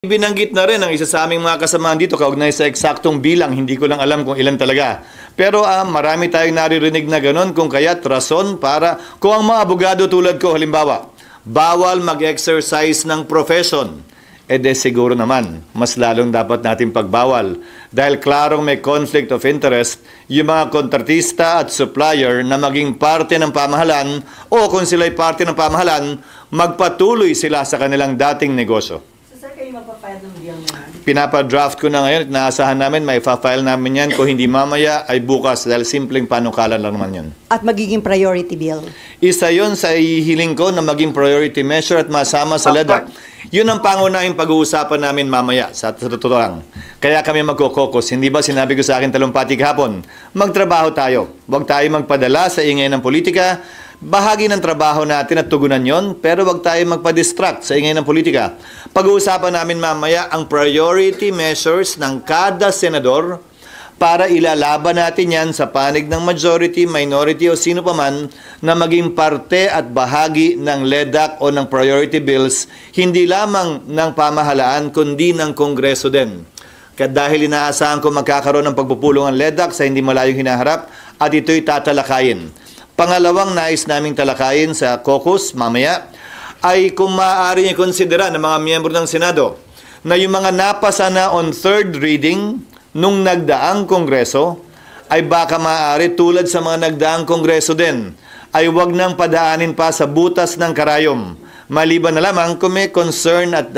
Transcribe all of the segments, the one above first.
Binanggit na rin ang isa sa aming mga kasamahan dito kaugnay sa eksaktong bilang, hindi ko lang alam kung ilan talaga. Pero marami tayong naririnig na ganun kung kaya't rason para kung ang mga abogado tulad ko halimbawa, bawal mag-exercise ng profession. Siguro naman, mas lalong dapat natin pagbawal dahil klarong may conflict of interest yung mga kontratista at supplier na maging parte ng pamahalaan o kung sila'y parte ng pamahalaan, magpatuloy sila sa kanilang dating negosyo. Magpa-file ng bill naman? Pinapa-draft ko na ngayon at naasahan namin may file namin yan. Kung hindi mamaya ay bukas dahil simpleng panukalan lang naman yun. At magiging priority bill? Isa yun sa ihiling ko na maging priority measure at masama sa LEDAC. Yun ang pangunahing pag-uusapan namin mamaya sa totoo lang. Kaya kami magkokokos. Hindi ba sinabi ko sa akin talumpati kahapon? Magtrabaho tayo. Huwag tayo magpadala sa ingay ng politika. Bahagi ng trabaho natin at tugunan yon, pero wag tayo magpa-distract sa ingay ng politika. Pag-uusapan namin mamaya ang priority measures ng kada senador para ilalaban natin yan sa panig ng majority, minority o sino paman na maging parte at bahagi ng LEDAC o ng priority bills, hindi lamang ng pamahalaan kundi ng Kongreso din. Kaya dahil inaasahan ko magkakaroon ng pagpupulong ang LEDAC sa hindi malayong hinaharap at ito'y tatalakayin. Pangalawang nais naming talakayin sa caucus mamaya ay kung maaari niya konsidera ng mga miyembro ng Senado na yung mga napasa na on third reading nung nagdaang Kongreso ay baka maaari tulad sa mga nagdaang Kongreso din ay wag nang padaanin pa sa butas ng karayom. Maliban na lamang kung may concern at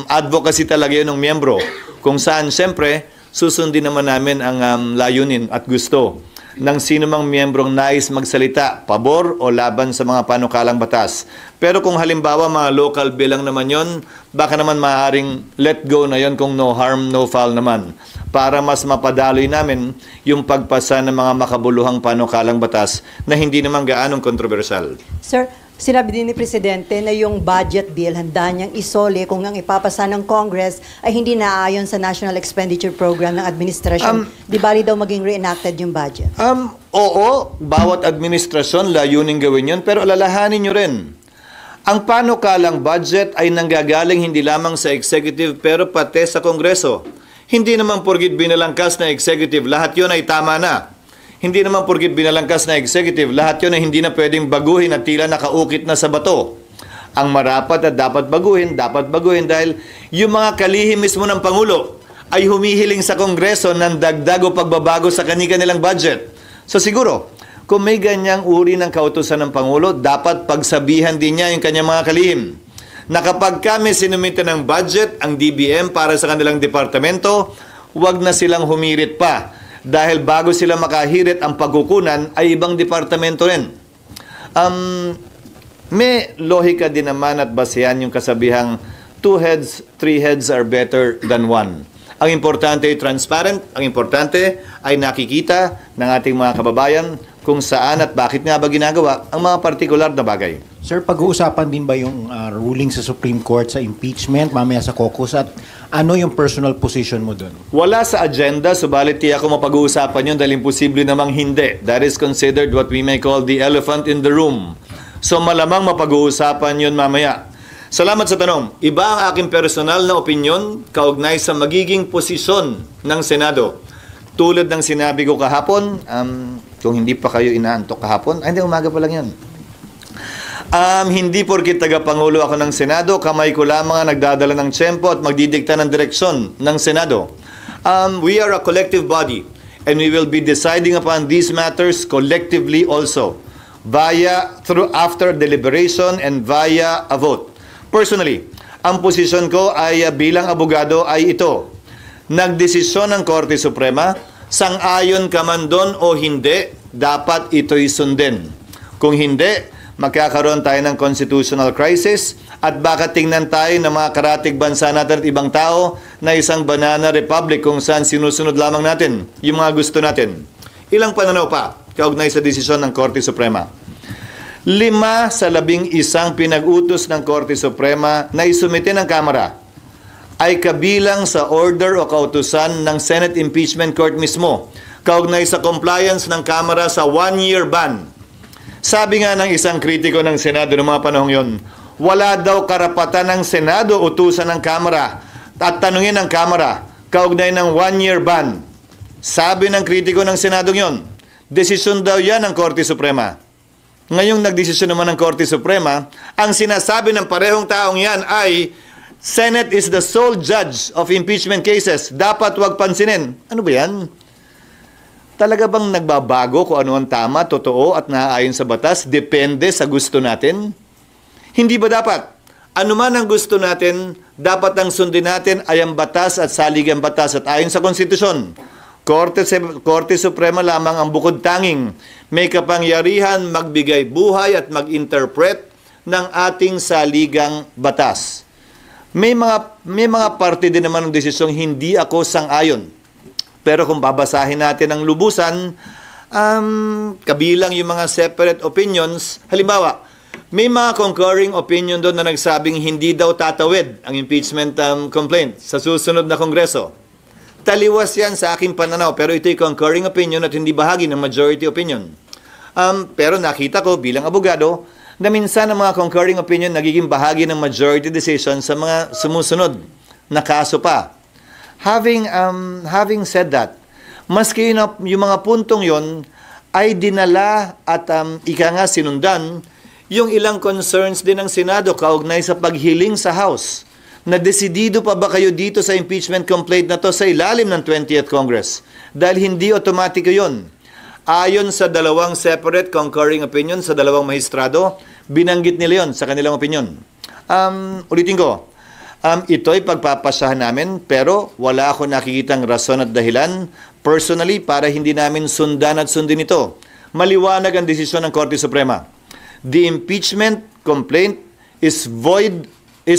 advocacy talaga yun ng miyembro kung saan siyempre susundin naman namin ang layunin at gusto ng sino mang miyembrong nais magsalita, pabor o laban sa mga panukalang batas. Pero kung halimbawa mga local bill lang naman yon, baka naman maaaring let go na yon kung no harm, no foul naman. Para mas mapadaloy namin yung pagpasa ng mga makabuluhang panukalang batas na hindi naman gaanong kontrobersyal. Sir, sinabi din ni Presidente na yung budget bill handa niyang isole kung ang ipapasa ng Congress ay hindi naaayon sa National Expenditure Program ng administrasyon. Di bali daw maging reenacted yung budget? Oo, bawat administrasyon layunin gawin yun, pero alalahanin nyo rin. Ang panukalang budget ay nanggagaling hindi lamang sa executive pero pati sa Kongreso. Hindi naman porgit binalangkas na executive, lahat yun ay tama na. Hindi naman porgit binalangkas na executive, lahat yun ay hindi na pwedeng baguhin at tila nakaukit na sa bato. Ang marapat at dapat baguhin dahil yung mga kalihim mismo ng Pangulo ay humihiling sa Kongreso ng dagdag o pagbabago sa kanilang budget. So siguro, kung may ganyang uri ng kautusan ng Pangulo, dapat pagsabihan din niya yung kanyang mga kalihim na kapag kami sinumite ng budget ang DBM para sa kanilang departamento, huwag na silang humirit pa. Dahil bago sila makahirit ang pagkukunan ay ibang departamento rin. May lohika din naman at basehan yung kasabihang 2 heads, 3 heads are better than 1. Ang importante ay transparent, ang importante ay nakikita ng ating mga kababayan kung saan at bakit nga ba ginagawa ang mga partikular na bagay. Sir, pag-uusapan din ba yung ruling sa Supreme Court sa impeachment mamaya sa caucus at ano yung personal position mo doon? Wala sa agenda, subalit tiyak ko mapag-uusapan yun dahil imposible namang hindi. That is considered what we may call the elephant in the room. So malamang mapag-uusapan yun mamaya. Salamat sa tanong. Iba ang aking personal na opinyon kaugnay sa magiging posisyon ng Senado. Tulad ng sinabi ko kahapon, kung hindi pa kayo inaantok kahapon, hindi, umaga pa lang yun. Hindi porkit taga-pangulo ako ng Senado, kamay ko lamang ang nagdadala ng tiyempo at magdidikta ng direksyon ng Senado. We are a collective body and we will be deciding upon these matters collectively also after deliberation and via a vote. Personally, ang posisyon ko ay bilang abogado ay ito. Nagdesisyon ng Korte Suprema, sang-ayon ka man doon o hindi, dapat ito'y sundin. Kung hindi, magkakaroon tayo ng constitutional crisis at baka tingnan tayo ng mga karatig bansa natin at ibang tao na isang banana republic kung saan sinusunod lamang natin yung mga gusto natin. Ilang pananaw pa kaugnay sa desisyon ng Korte Suprema? 5 sa 11 pinag-utos ng Korte Suprema na isumite ng Kamara ay kabilang sa order o kautusan ng Senate Impeachment Court mismo kaugnay sa compliance ng Kamara sa 1-year ban. Sabi nga ng isang kritiko ng Senado noong mga panahong yon, wala daw karapatan ng Senado utusan ng Kamara at tanungin ng Kamara kaugnay ng 1-year ban. Sabi ng kritiko ng Senadong yon, desisyon daw yan ng Korte Suprema. Ngayong nagdesisyon naman ng Korte Suprema, ang sinasabi ng parehong taong yan ay Senate is the sole judge of impeachment cases. Dapat wag pansinin. Ano ba yan? Talaga bang nagbabago kung ano ang tama, totoo at naaayon sa batas? Depende sa gusto natin? Hindi ba dapat? Ano man ang gusto natin, dapat ang sundin natin ay ang batas at saligang batas at ayon sa konstitusyon. Korte Suprema lamang ang bukod tanging may kapangyarihan magbigay buhay at mag-interpret ng ating saligang batas. May mga parte din naman ng desisyong hindi ako sang-ayon. Pero kung babasahin natin ang lubusan, kabilang yung mga separate opinions, halimbawa, may mga concurring opinion doon na nagsabing hindi daw tatawid ang impeachment complaint sa susunod na Kongreso. Taliwas yan sa aking pananaw, pero ito'y concurring opinion at hindi bahagi ng majority opinion. Pero nakita ko bilang abogado na minsan ang mga concurring opinion nagiging bahagi ng majority decision sa mga sumusunod na kaso pa. Having said that, maski yung mga puntong yon ay dinala at ika nga sinundan yung ilang concerns din ng Senado kaugnay sa paghiling sa House na desidido pa ba kayo dito sa impeachment complaint na to sa ilalim ng 20th Congress? Dahil hindi otomatiko yun. Ayon sa dalawang separate concurring opinion sa dalawang mahistrado, binanggit nila yon sa kanilang opinion. Ulitin ko, ito'y pagpapasyahan namin pero wala ako nakikitang rason at dahilan personally para hindi namin sundan at sundin ito. Maliwanag ang desisyon ng Korte Suprema. The impeachment complaint is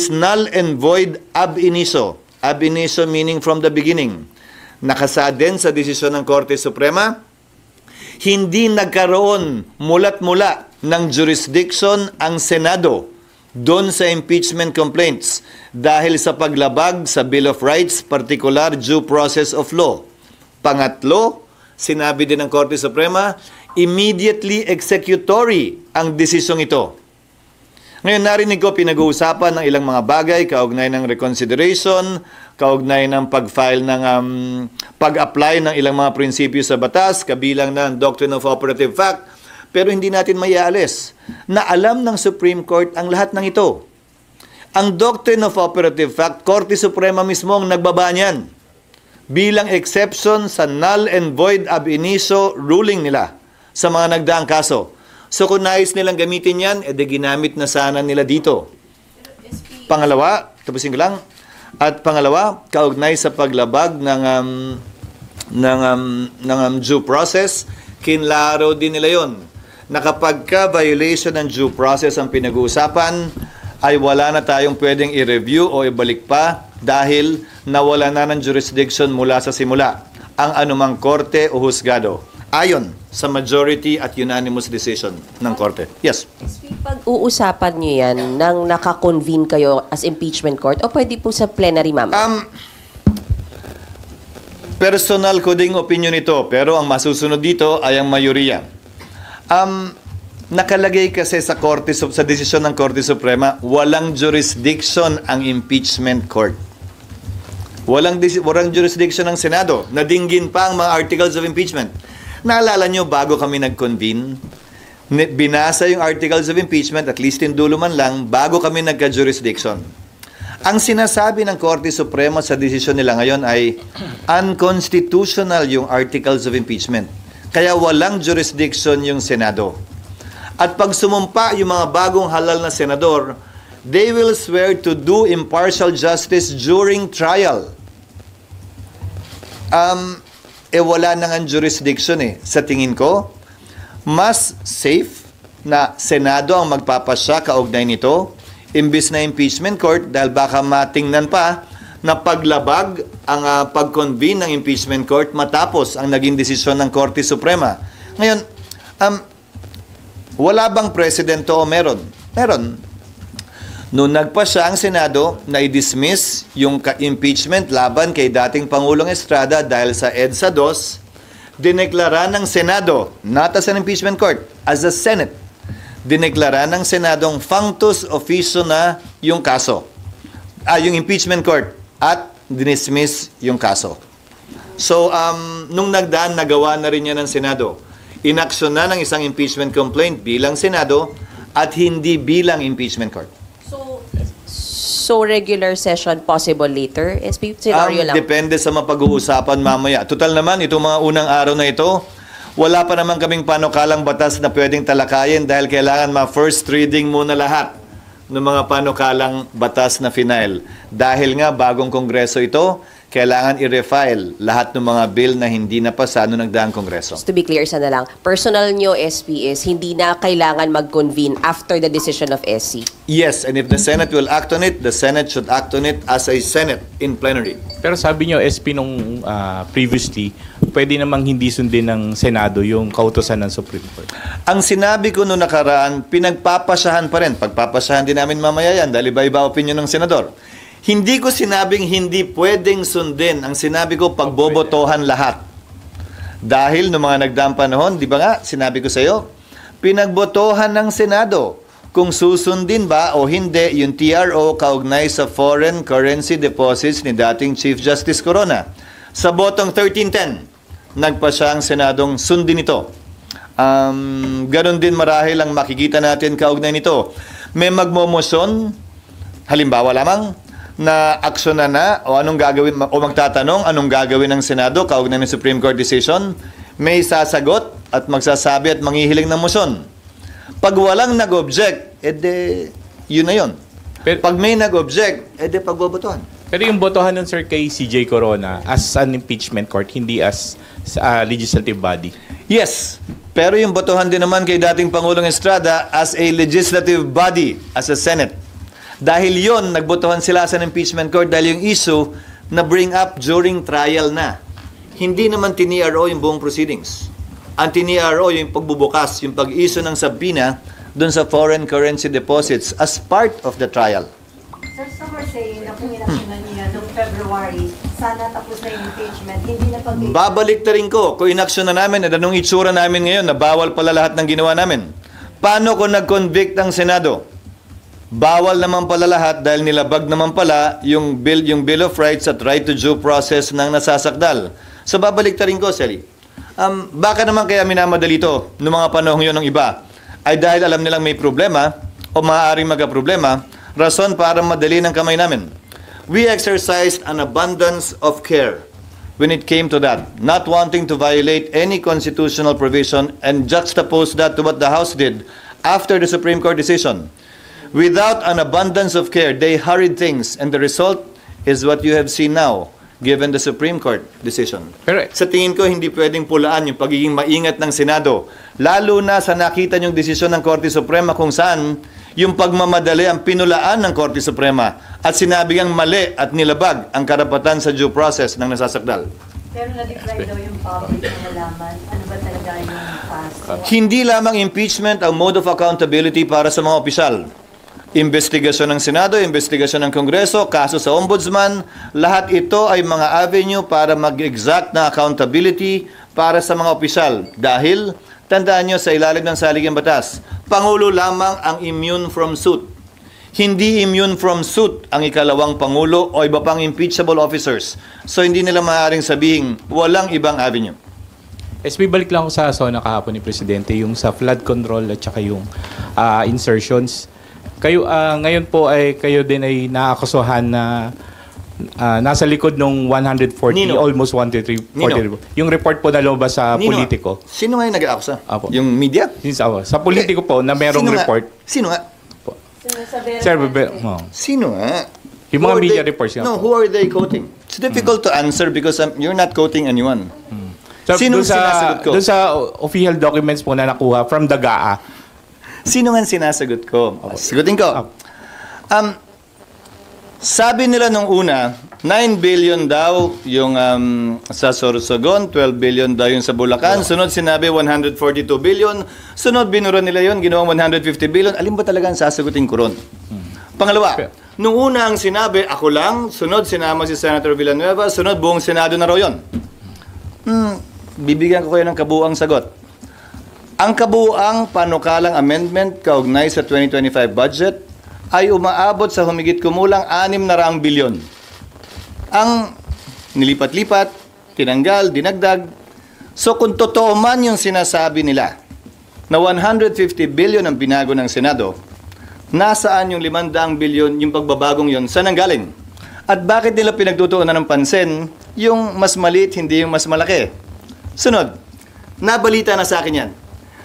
null and void ab initio. Ab initio meaning from the beginning. Nakasaad din sa desisyon ng Korte Suprema, hindi nagkaroon mulat-mula ng jurisdiction ang Senado doon sa impeachment complaints dahil sa paglabag sa Bill of Rights, particular due process of law. Pangatlo, sinabi din ng Korte Suprema, immediately executory ang desisyong ito. Ngayon narinig ko pinag-uusapan ng ilang mga bagay kaugnay ng reconsideration, kaugnay ng pag-file ng pag-apply ng ilang mga prinsipyo sa batas, kabilang ng Doctrine of Operative Fact, pero hindi natin maialis na alam ng Supreme Court ang lahat ng ito. Ang Doctrine of Operative Fact, Korte Suprema mismo ang nagbaba niyan bilang exception sa null and void ab initio ruling nila sa mga nagdaang kaso. So kung nais nilang gamitin yan, edi ginamit na sana nila dito. Pangalawa, tapusin ko lang, at pangalawa, kaugnay sa paglabag ng due process, kinlaro din nila yon na kapag ka-violation ng due process ang pinag-uusapan, ay wala na tayong pwedeng i-review o ibalik pa dahil nawala na ng jurisdiction mula sa simula ang anumang korte o husgado. Ayon sa majority at unanimous decision ng korte. Yes. Pag-uusapan niyo yan nang nakakonvene kayo as impeachment court o pwede po sa plenary, ma'am? Personal ko ding opinion ito, pero ang masusunod dito ay ang mayoriya. Nakalagay kasi sa korte, sa desisyon ng Korte Suprema, walang jurisdiction ang impeachment court. Walang jurisdiction ng Senado. Nadinggin pa ang mga articles of impeachment. Naalala nyo, bago kami nag-convene, binasa yung articles of impeachment, at least in dulo man lang, bago kami nagka-jurisdiction. Ang sinasabi ng Korte Suprema sa desisyon nila ngayon ay unconstitutional yung articles of impeachment. Kaya walang jurisdiction yung Senado. At pag sumumpa yung mga bagong halal na senador, they will swear to do impartial justice during trial. Wala nang ang jurisdiction eh. Sa tingin ko, mas safe na Senado ang magpapasya kaugnay nito imbis na impeachment court dahil baka matingnan pa na paglabag ang pag-convene ng impeachment court matapos ang naging desisyon ng Korte Suprema. Ngayon, wala bang presidente o meron? Meron. Noong nagpasya ang Senado na i-dismiss yung impeachment laban kay dating Pangulong Estrada dahil sa EDSA 2, dineklara ng Senado, not as an impeachment court, as a Senate, dineklara ng Senadong functus officio na yung kaso, yung impeachment court, at dinismiss yung kaso. So, nung nagdaan, nagawa na rin yan ng Senado. Inaksyon na ng isang impeachment complaint bilang Senado at hindi bilang impeachment court. So regular session possible later? SP, scenario lang. Depende sa mapag-uusapan mamaya. Total naman, itong mga unang araw na ito, wala pa naman kaming panukalang batas na pwedeng talakayin dahil kailangan ma-first reading muna lahat ng mga panukalang batas na final. Dahil nga, bagong kongreso ito, kailangan i-refile lahat ng mga bill na hindi napasa noong nagdaang kongreso. Just to be clear, sana lang. Personal nyo, SP, is hindi na kailangan mag-convene after the decision of SC. Yes, and if the Senate will act on it, the Senate should act on it as a Senate in plenary. Pero sabi nyo, SP, nung previously, pwede namang hindi sundin ng Senado yung kautosan ng Supreme Court. Ang sinabi ko noong nakaraan, pinagpapasyahan pa rin. Pagpapasyahan din namin mamaya yan dahil iba-iba opinion ng senador. Hindi ko sinabing hindi pwedeng sundin. Ang sinabi ko, pagbobotohan lahat. Dahil noong mga nagdaang panahon, di ba nga, sinabi ko sa iyo, pinagbotohan ng Senado kung susundin ba o hindi yung TRO kaugnay sa foreign currency deposits ni dating Chief Justice Corona. Sa botong 1310, nagpasya ang Senadong sundin ito. Ganon din marahil ang makikita natin kaugnay nito. May magmomosyon, halimbawa lamang, na aksyon na o anong gagawin o magtatanong anong gagawin ng Senado kaugnay ng Supreme Court decision, may sasagot at magsasabi at manghihiling ng motion. Pag walang nag-object, edi yun na yun. Pag may nag-object, edi pagbobotohan. Pero yung botohan nun, sir, kay CJ Corona as an impeachment court, hindi as legislative body. Yes, pero yung botohan din naman kay dating Pangulong Estrada as a legislative body, as a Senate. Dahil yon nagbotohan sila sa impeachment court dahil yung issue na bring up during trial na. Hindi naman tiniro yung buong proceedings. Ang tiniro yung pagbubukas, yung pag-issue ng subpoena doon sa foreign currency deposits as part of the trial. Sir, some are saying na kung inaksyonan niya noong February, sana tapos na yung impeachment, hindi na pag-impeachment. Babalik na rin ko, kung inaksyon na namin at anong itsura namin ngayon na bawal pala lahat ng ginawa namin. Paano kung nag-convict ang Senado? Bawal naman pala lahat dahil nilabag naman pala yung Bill of Rights at right to due process ng nasasakdal. So babalik ta rin ko, Sally. Baka naman kaya minamadali ito noong mga panahon yun ng iba? Ay dahil alam nilang may problema o maaaring magka-problema, rason para madali ng kamay namin. We exercised an abundance of care when it came to that, not wanting to violate any constitutional provision and juxtapose that to what the House did after the Supreme Court decision. Without an abundance of care, they hurried things, and the result is what you have seen now, given the Supreme Court decision. Pero, sa tingin ko, hindi pwedeng pulaan yung pagiging maingat ng Senado, lalo na sa nakita yung desisyon ng Korte Suprema kung saan yung pagmamadali ang pinulaan ng Korte Suprema at sinabi ang mali at nilabag ang karapatan sa due process ng nasasakdal. Pero na-deprive daw yung public na nalaman ano ba talaga yung past. Hindi lamang impeachment ang mode of accountability para sa mga opisyal. Investigasyon ng Senado, investigasyon ng Kongreso, kaso sa Ombudsman, lahat ito ay mga avenue para mag-exact na accountability para sa mga opisyal. Dahil, tandaan nyo sa ilalim ng saligang batas, Pangulo lamang ang immune from suit. Hindi immune from suit ang ikalawang Pangulo o iba pang impeachable officers. So hindi nila maaaring sabihin, walang ibang avenue. SP, balik lang ako sa SONA kahapon ni Presidente, yung sa flood control at saka yung insertions. Kayo ngayon po ay kayo din ay naakusahan na nasa likod ng 140 Nino. almost 140. Nino. Yung report po na lumabas sa Nino, Politico. Sino nga yung nag-aakusa? Apo. Yung media? Sa Politico po na merong Sino nga? report. Sino nga? Sir, Sino nga? yung Who mga are media they- reports nga No, po. who are they quoting? It's difficult to answer because you're not quoting anyone. Sino Sinong sinasagot ko? Doon sa official documents po na nakuha from the GAA. Sino nga sinasagot ko? Sagutin ko. Sabi nila nung una, 9 billion daw yung sa Sorsogon, 12 billion daw yung sa Bulacan, sunod sinabi 142 billion, sunod binura nila yon ginawang 150 billion. Alin ba talaga ang sasagutin ko ron? Pangalawa, nung una ang sinabi, ako lang, sunod sinama si Senator Villanueva, sunod buong Senado na raw yun. Bibigyan ko kayo ng kabuuang sagot. Ang kabuuang panukalang amendment kaugnay sa 2025 budget ay umaabot sa humigit kumulang 600 bilyon. Ang nilipat-lipat, tinanggal, dinagdag. So kung totoo man yung sinasabi nila na 150 billion ang binago ng Senado, nasaan yung 500 billion yung pagbabagong yon? Saan ang galing? At bakit nila pinagtutuunan ng pansin yung mas maliit, hindi yung mas malaki? Sunod, nabalita na sa akin yan.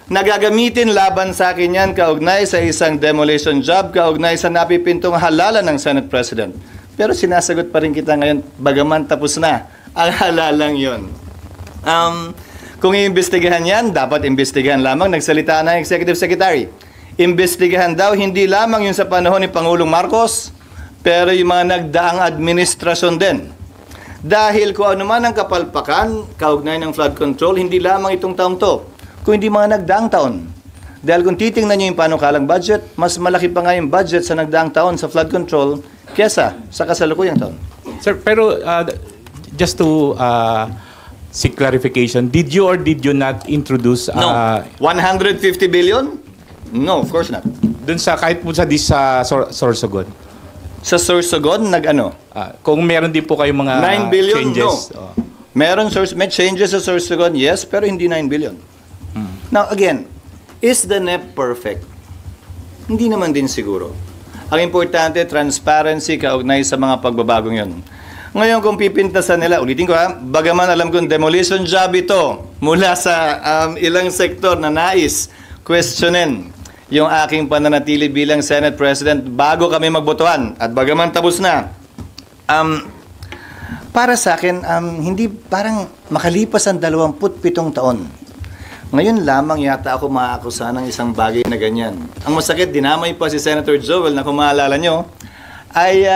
Nagagamitin laban sa akin yan kaugnay sa isang demolition job, kaugnay sa napipintong halalan ng Senate President. Pero sinasagot pa rin kita ngayon, bagaman tapos na ang halalang yon. Kung iimbestigahan yan, dapat imbestigahan lamang, nagsalita na Executive Secretary. Imbestigahan daw hindi lamang yung sa panahon ni Pangulong Marcos, pero yung mga nagdaang administrasyon din. Dahil kung ano man ang kapalpakan, kaugnay ng flood control, hindi lamang itong taong to, kung hindi mga nagdaang taon. Dahil kung titingnan niyo yung panukalang budget, mas malaki pa nga yung budget sa nagdaang taon sa flood control kesa sa kasalukuyang taon. Sir, pero just to seek clarification, did you or did you not introduce No. 150 billion? No, of course not. dun sa kahit po sa Sorsogon? Sa Sorsogon, nag-ano? Kung meron din po kayong mga 9 billion? changes. No. May changes sa Sorsogon, yes, pero hindi 9 billion. Now, again, is the NEP perfect? Hindi naman din siguro. Ang importante, transparency kaugnay sa mga pagbabagong yon. Ngayon, kung pipintasan nila, ulitin ko bagaman alam kong demolition job ito mula sa ilang sektor na nais questionin yung aking pananatili bilang Senate President bago kami magbotohan. At bagaman tapos na, para sa akin, hindi parang makalipas ang 27 taon. Ngayon lamang yata ako maakusa ng isang bagay na ganyan. Ang masakit, dinamay pa si Senator Joel na kung maalala nyo, ay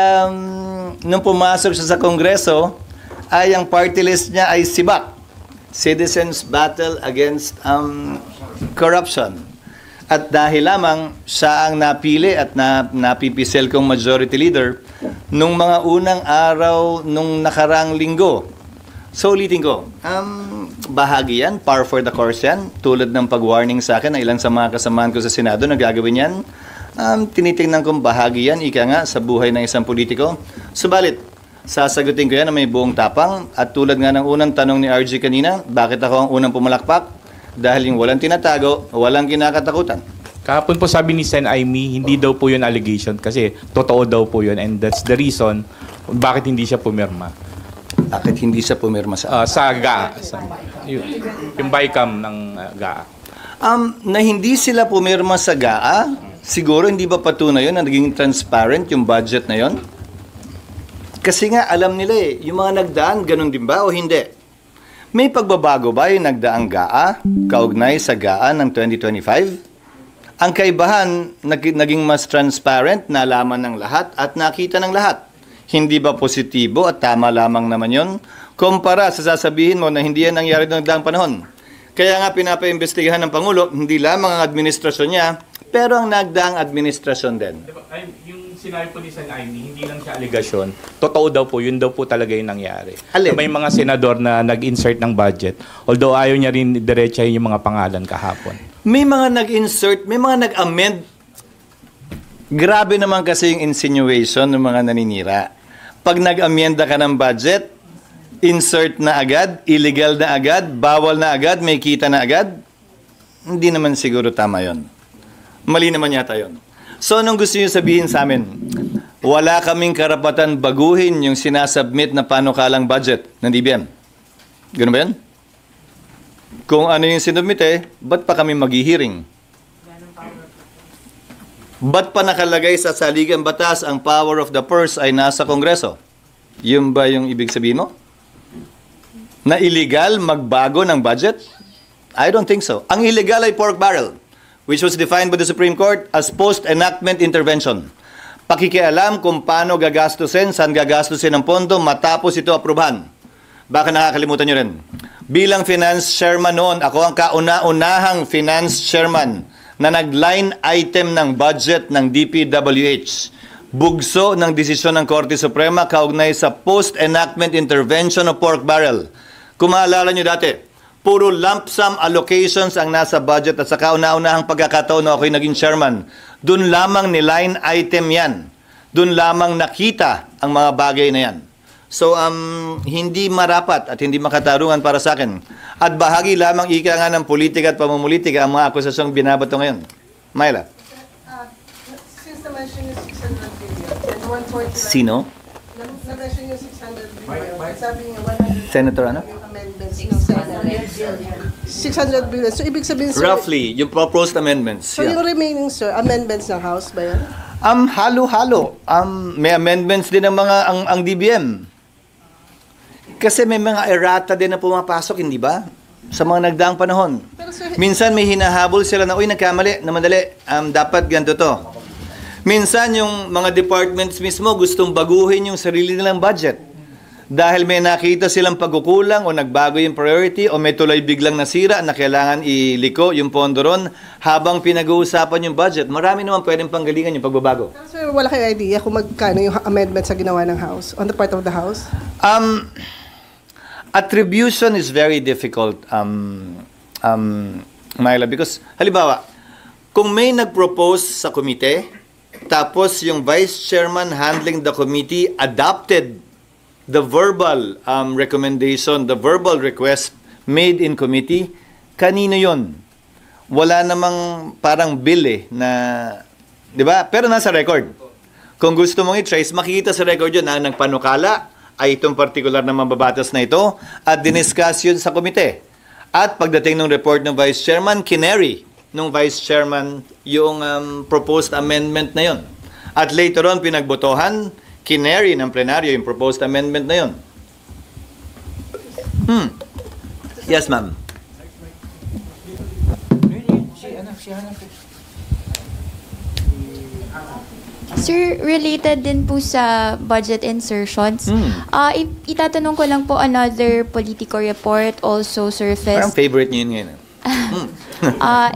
nung pumasok siya sa Kongreso, ay ang party list niya ay SIBAC, Citizens Battle Against Corruption. At dahil lamang siya ang napili at napipisel kong majority leader nung mga unang araw nung nakarang linggo. So ulitin ko, bahagi yan, par for the course yan, tulad ng pag-warning sa akin na ilan sa mga kasamahan ko sa Senado na gagawin yan. Tinitingnan kong bahagi yan, ika nga, sa buhay ng isang politiko. Subalit, sasagutin ko yan na may buong tapang at tulad nga ng unang tanong ni RG kanina, bakit ako ang unang pumalakpak? Dahil yung walang tinatago, walang kinakatakutan. Kahapon po sabi ni Sen Aimee, hindi daw po yun allegation kasi totoo daw po yun and that's the reason bakit hindi siya pumirma. Bakit hindi siya pumirma sa Sa GAA. Yung BICAM ng GAA. na hindi sila pumirma sa GAA, siguro hindi ba patunay yun na naging transparent yung budget na yun? Kasi nga alam nila yung mga nagdaan, ganun din ba o hindi? May pagbabago ba yung nagdaang GAA, kaugnay sa GAA ng 2025? Ang kaibahan, naging mas transparent, nalaman ng lahat at nakita ng lahat. Hindi ba positibo at tama lamang naman yon? Kumpara sa sasabihin mo na hindi yan nangyari noong nagdaang panahon. Kaya nga pinapaimbestigahan ng Pangulo, hindi lamang ang administrasyon niya, pero ang nagdaang administrasyon din. Diba, yung sinabi po ni Sen Aimee, hindi lang siya aligasyon. Totoo daw po, yun daw po talaga yung nangyari. Alin? May mga senador na nag-insert ng budget, although ayaw niya rin diretsahin yung mga pangalan kahapon. May mga nag-insert, may mga nag-amend. Grabe naman kasi yung insinuation ng mga naninira. Pag nag-amyenda ka ng budget, insert na agad, illegal na agad, bawal na agad, may kita na agad. Hindi naman siguro tama yon. Mali naman yata yon. So, anong gusto niyo sabihin sa amin? Wala kaming karapatan baguhin yung sinasubmit na panukalang budget ng DBM. Ganun ba yan? Kung ano yung sinubmit ba't pa kami maghihiring? Ba't pa nakalagay sa saligang batas ang power of the purse ay nasa Kongreso? Yun ba yung ibig sabihin mo? Na illegal magbago ng budget? I don't think so. Ang illegal ay pork barrel, which was defined by the Supreme Court as post-enactment intervention. Pakikialam kung paano gagastusin, saan gagastusin ang pondo matapos ito aprubahan. Baka nakakalimutan nyo rin. Bilang finance chairman noon, ako ang kauna-unahang finance chairman na nag-line item ng budget ng DPWH. Bugso ng desisyon ng Korte Suprema kaugnay sa post-enactment intervention of pork barrel. Kung maalala nyo dati, puro lump sum allocations ang nasa budget at sa kauna-unahang pagkakataon na ako'y naging chairman. Doon lamang ni line item yan. Doon lamang nakita ang mga bagay na yan. So, hindi marapat at hindi makatarungan para sa akin. At bahagi lamang ika nga ng politika at pamumulitika ang mga akusasyong binabato ngayon. Myla. Since na-mention yung 600 billion and 140 Sino? na-mention yung 600 billion, sabi niya 100 Senator ano? amendments ng Senate. 600 billion. So, ibig sabihin, sir, Roughly, yung proposed amendments. so yung remaining, sir, amendments ng House ba yan? Halo-halo. May amendments din ng mga ang DBM. Kasi may mga errata din na pumapasok, hindi ba? Sa mga nagdaang panahon. Pero, sir, Minsan may hinahabol sila na, uy, nagkamali, na madali. Dapat ganito to. Minsan yung mga departments mismo gustong baguhin yung sarili nilang budget. Dahil may nakita silang pagkukulang o nagbago yung priority o may tuloy biglang nasira na kailangan iliko yung pondo ron habang pinag-uusapan yung budget. Marami naman pwedeng panggalingan yung pagbabago. pero, sir, wala kayong idea kung magkano yung amendments sa ginawa ng House, on the part of the House? Attribution is very difficult, Myla, because, halimbawa, kung may nag-propose sa komite, tapos yung vice chairman handling the committee adopted the verbal recommendation, the verbal request made in committee, kanino yon? Wala namang parang bill na, di ba? Pero nasa record. Kung gusto mong i-trace, makikita sa record yun na nagpanukala ay itong particular na mababatas na ito at diniscuss yun sa komite. At pagdating ng report ng vice chairman, kinary ng vice chairman yung proposed amendment na yun. At later on, pinagbotohan, kinary ng plenaryo yung proposed amendment na yun. Yes, ma'am. Sir, related din po sa budget insertions. Itatanong ko lang po, another Politico report also Parang surfaced. favorite niyo yun ngayon.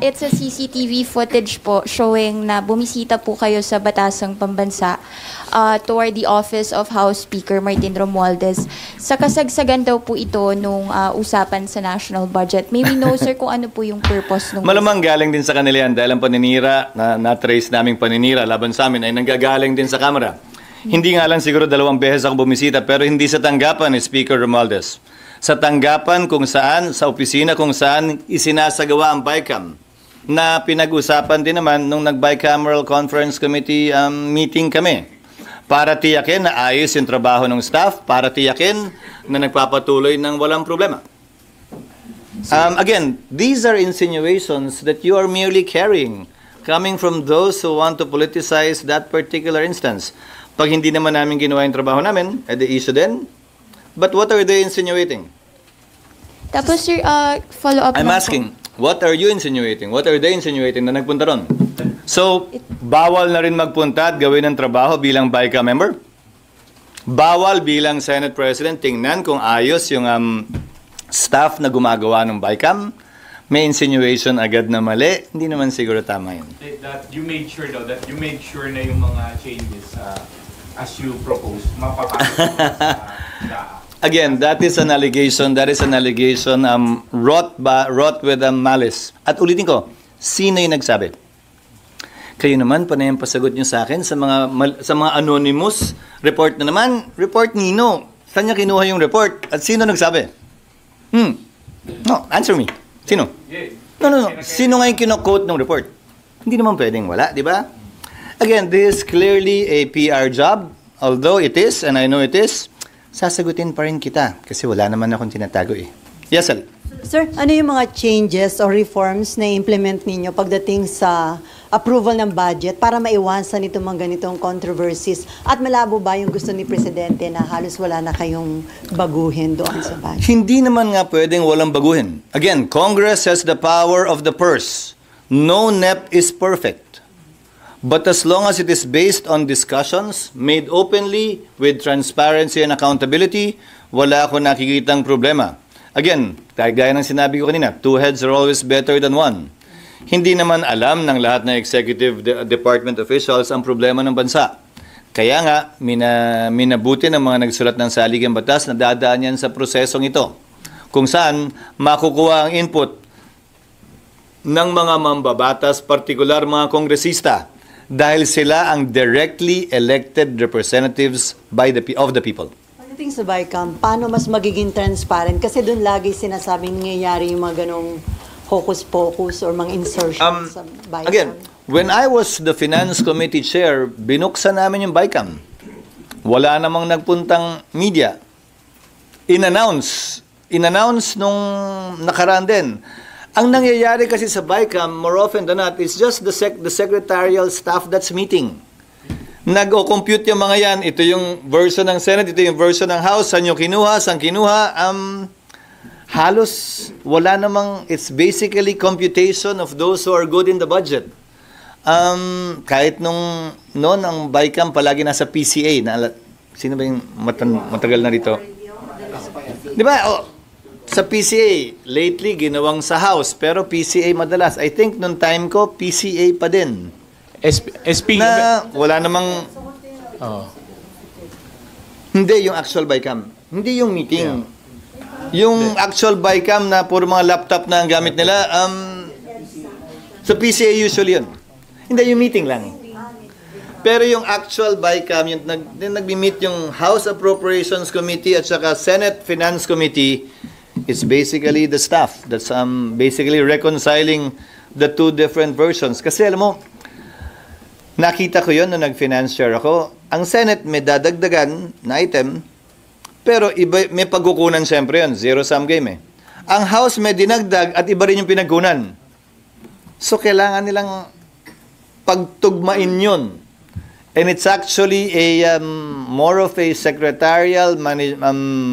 It's a CCTV footage po showing na bumisita po kayo sa Batasang Pambansa toward the office of House Speaker Martin Romualdez. Sa kasagsagan daw po ito nung usapan sa national budget. May we know, sir, kung ano po yung purpose nung... Malamang galing din sa kanila yan dahil ang paninira na-trace naming paninira laban sa amin ay nanggagaling din sa Kamara. Hindi nga lang siguro 2 beses ako bumisita pero hindi sa tanggapan ni Speaker Romualdez. Sa tanggapan kung saan, sa opisina kung saan isinasagawa ang BICAM na pinag-usapan din naman nung nag-bicameral conference committee meeting kami para tiyakin na ayos yung trabaho ng staff, para tiyakin na nagpapatuloy ng walang problema. Again, these are insinuations that you are merely carrying coming from those who want to politicize that particular instance. Pag hindi naman namin ginawa yung trabaho namin, edi issue din. But what are they insinuating? Tapos, sir, follow-up I'm lang po. asking, what are you insinuating? What are they insinuating na nagpunta ron? So, bawal na rin magpunta at gawin ng trabaho bilang BICA member? Bawal bilang Senate President tingnan kung ayos yung staff na gumagawa ng BICAM? May insinuation agad na mali? Hindi naman siguro tama yun. That you made sure though, that you made sure na yung mga changes as you proposed, mapapasok sa Again, that is an allegation wrought with malice. At ulitin ko, sino yung nagsabi? Kayo naman, panayang pasagot nyo sa akin sa mga anonymous report na naman. Report nino. Saan niya kinuha yung report? At sino nagsabi? No, answer me. Sino? No. Sino nga yung kino-quote ng report? Hindi naman pwedeng wala, di ba? Again, this is clearly a PR job. Although it is, and I know it is, sasagutin pa rin kita kasi wala naman akong tinatago eh. Yes, Ali. Sir, ano yung mga changes or reforms na implement ninyo pagdating sa approval ng budget para maiwasan itong mga ganitong controversies? At malabo ba yung gusto ni Presidente na halos wala na kayong baguhin doon sa budget? Hindi naman nga pwedeng walang baguhin. Again, Congress has the power of the purse. No NEP is perfect. But as long as it is based on discussions made openly with transparency and accountability, wala ako nakikitang problema. Again, gaya ng sinabi ko kanina, 2 heads are always better than 1. Hindi naman alam ng lahat ng executive department officials ang problema ng bansa. Kaya nga, minabuti ng mga nagsulat ng saligang batas na dadaan yan sa prosesong ito, kung saan makukuha ang input ng mga mambabatas, partikular mga kongresista, dahil sila ang directly elected representatives of the people. Pagdating sa BICAM, paano mas magiging transparent? Kasi doon lagi sinasabing nangyayari yung mga ganong hocus-pocus or mga insertions sa BICAM. Again, when I was the Finance Committee Chair, binuksan namin yung BICAM. Wala namang nagpuntang media. In-announce nung nakaraan din. Ang nangyayari kasi sa BICAM, more often than not, is just the secretarial staff that's meeting. Nag-o-compute yung mga yan. Ito yung version ng Senate, ito yung version ng House. Saan yung kinuha, saan kinuha. Halos wala namang, it's basically computation of those who are good in the budget. Kahit noon ang BICAM palagi nasa PCA. Sino ba yung matagal na rito? Di ba? Sa PCA, lately ginawang sa House, pero PCA madalas. I think nung time ko, PCA pa din. SP. Na wala namang, Oh. hindi yung actual BICAM. Hindi yung meeting. Yung actual BICAM na puro mga laptop na ang gamit nila, sa PCA usually yun. Hindi, yung meeting lang. Pero yung actual BICAM, yung nag-meet yung House Appropriations Committee at saka Senate Finance Committee, it's basically the staff that's basically reconciling the two different versions. Kasi alam mo, nakita ko yun nung nag-finance chair ako. Ang Senate may dadagdagan na item, pero iba, may pagkukunan siyempre yun. Zero-sum game eh. Ang House may dinagdag at iba rin yung pinagkunan. So kailangan nilang pagtugmain yun. And it's actually a more of a secretarial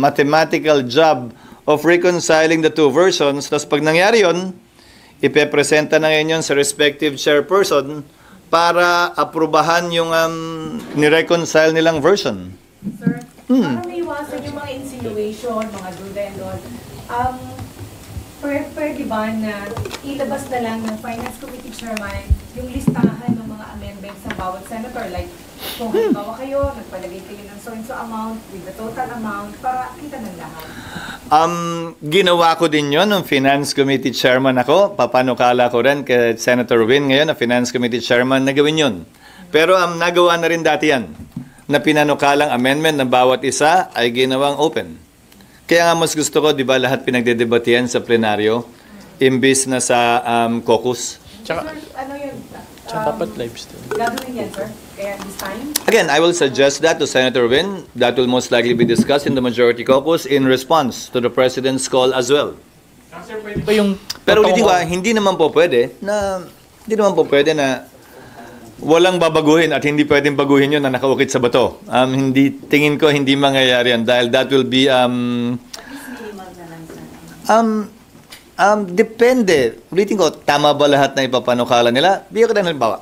mathematical job of reconciling the two versions. Tapos pag nangyari yun, ipepresenta na ngayon yun sa respective chairperson para aprubahan yung ni-reconcile nilang version. Sir, para may iwasan yung mga insinuation, mga duda and all, pwede ba na ilabas na lang ng Finance Committee Chairman yung listahan ng mga amendments ng bawat senator? Like, kung halimbawa kayo, nagpalagay kayo ng so-and-so amount with the total amount para kita ng lahat. Ginawa ko din yon nung Finance Committee Chairman ako. Papanukala ko rin kay Senator Win ngayon na Finance Committee Chairman na gawin yun. Pero nagawa na rin dati yan na pinanukalang amendment ng bawat isa ay ginawang open. Kaya nga mas gusto ko, di ba, lahat pinagdedebatihan sa plenaryo imbis na sa caucus. Sir, ano yun? Dapat live stream. Gagawin yan, sir? Kaya this time? Again, I will suggest that to Senator Win. That will most likely be discussed in the majority caucus in response to the President's call as well. Sir, pwede ba yung... Pero ulitin ko, hindi naman po pwede na walang babaguhin at hindi pwedeng baguhin yun na nakaukit sa bato. Tingin ko hindi mangyayari yan dahil that will be depende. Ulitin ko, tama ba lahat na ipapanukala nila? Bigyan ko na halimbawa.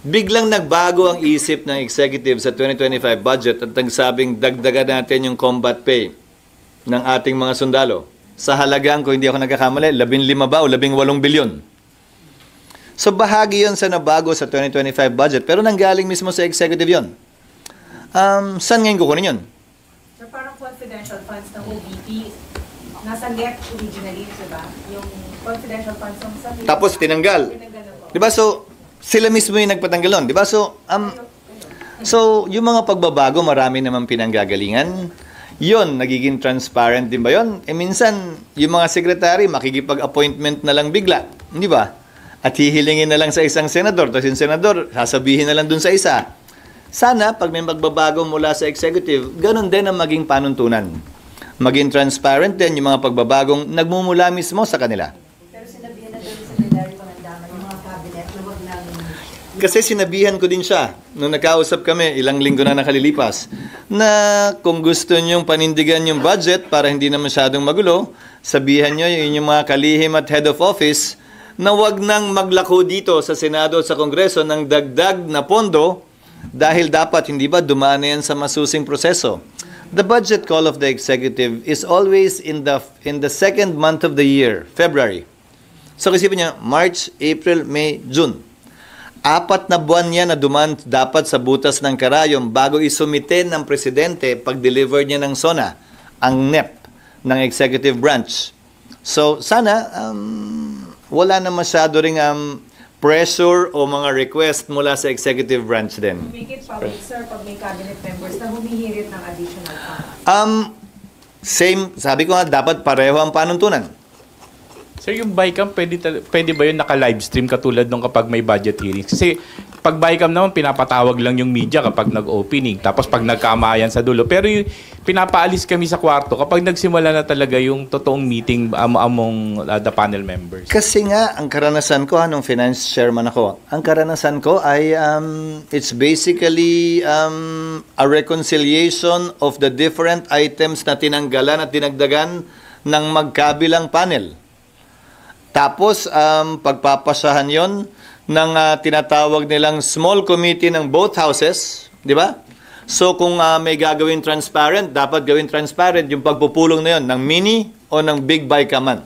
Biglang nagbago ang isip ng executive sa 2025 budget at nagsabing dagdagan natin yung combat pay ng ating mga sundalo. Sa halagang, kung hindi ako nagkakamali, 15 ba o 18 bilyon. So bahagi yun sa nabago sa 2025 budget, pero nanggaling mismo sa executive yun. Saan ngayon kukunin yun? So parang confidential funds ng OVP, nasa net originally, diba? Yung confidential funds ng sa... Tapos tinanggal. Diba? So, sila mismo yung nagpatanggal nun. Diba? So, yung mga pagbabago, marami naman pinanggagalingan. Yun, nagiging transparent din ba yun? Minsan, yung mga secretary, makikipag-appointment na lang bigla. Di ba? At hihilingin na lang sa isang senador. Tapos yung senador, sasabihin na lang dun sa isa. Sana, pag may magbabago mula sa executive, ganun din ang maging panuntunan. Maging transparent din yung mga pagbabagong nagmumula mismo sa kanila. Pero sinabihan na doon sa Secretary Pangandaman, yung mga cabinet, na wag lang... Kasi sinabihan ko din siya, nung nakausap kami, ilang linggo na nakalilipas, na kung gusto nyong panindigan yung budget para hindi na masyadong magulo, sabihan nyo yung mga kalihim at head of office na wag nang maglako dito sa Senado at sa Kongreso ng dagdag na pondo dahil dapat, hindi ba, dumaan na yan sa masusing proseso. The budget call of the executive is always in the second month of the year, February. So isipin niya, March, April, May, June. 4 na buwan niya na dumaan dapat sa butas ng karayom bago isumite ng presidente pag-deliver niya ng SONA, ang NEP ng executive branch. So sana wala na masyado ring pressure o mga request mula sa executive branch din. Make it public, sir, pag may cabinet members na humihirit ng additional funds. Same, sabi ko nga, dapat pareho ang panuntunan. Sir, yung BICAM, pwede ba yun naka-live stream katulad nung kapag may budget hearings? Kasi pag BICAM naman, pinapatawag lang yung media kapag nag-opening. Tapos pag nagkamayan sa dulo. Pero yung pinapaalis kami sa kwarto kapag nagsimula na talaga yung totoong meeting among the panel members. Kasi nga, ang karanasan ko, nung finance chairman ako, ang karanasan ko ay it's basically a reconciliation of the different items na tinanggalan at dinagdagan ng magkabilang panel. Tapos, pagpapasahan yon ng tinatawag nilang small committee ng both houses, di ba? So, kung may gagawin transparent, dapat gawin transparent yung pagpupulong na yon ng mini o ng big BICAM man.